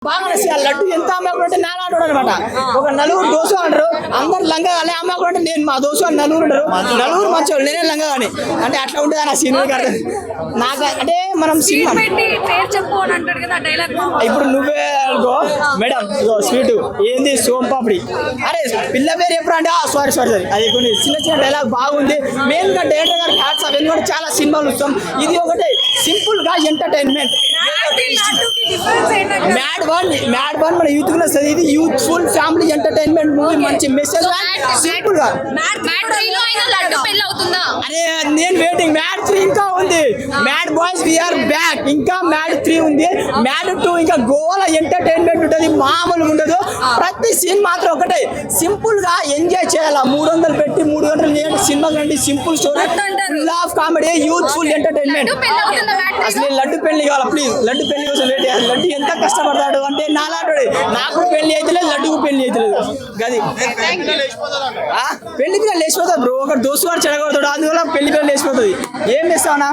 బాగా లడ్డు ఎంత అమ్మకుంటే నాలాడు అనమాట. ఒక నలుగురు దోశ అంటారు, అందరు లంగా కానీ అమ్మకుంటే నేను మా దోశ నలుగురు ఉంటారు, నలుగురు మంచోళ్ళు నేనే లంగా కానీ అంటే అట్లా ఉంటుంది ఆ సినిమా అర్థం నాకు. అంటే మనం సినిమా ఇప్పుడు నువ్వే అనుకో మేడం స్వీట్ ఏంది సోంపాపిడి, అరే పిల్ల పేరు ఎప్పుడు అంటే సారీ సారీ సారీ అది కొన్ని చిన్న చిన్న డైలాగ్ బాగుంది. మెయిన్ గా డైరెక్టర్ గారి హ్యాట్స్ అవన్నీ కూడా చాలా సినిమాలు వస్తాం. ఇది ఒకటే సింపుల్ గా ఎంటర్టైన్మెంట్. మ్యాడ్ వన్ మన యూత్ వస్తుంది. ఇది యూత్ఫుల్ ఫ్యామిలీ ఎంటర్టైన్మెంట్ మూవీ, మంచి మెసేజ్ సింపుల్ గా. అరే నేను వెయిటింగ్, మ్యాడ్ 3 ఇంకా ఉంది, మ్యాడ్ బాయ్స్ వీఆర్ బ్యాక్, ఇంకా మ్యాడ్ 3 ఉంది, మ్యాడ్ 2 ఇంకా గోల ఎంటర్టైన్మెంట్ ఉంటుంది, మామూలుగా ఉండదు. ప్రతి సీన్ మాత్రం ఒకటే సింపుల్ గా ఎంజాయ్ చేయాలా. 300 పెట్టి 3 గంటలు చేయండి సినిమా కండి, simple story, full of comedy, youthful entertainment. అసలు లడ్డు పెళ్లి కావాలా ప్లీజ్, లడ్డు పెళ్లి కోసం వెయిట్ చేయాలి. లడ్డు ఎంత కష్టపడతాడు అంటే నాలాంటి నాకు పెళ్లి అయితే లడ్డుకు పెళ్లి అవుతలేదు గది. పెళ్లి పిల్లలు లేచిపోతాడు బ్రో, ఒక దోస్తు వాడు చెడగొడతాడు, అందువల్ల పెళ్లి పిల్లలు లేచిపోతుంది. ఏం చేస్తావునా?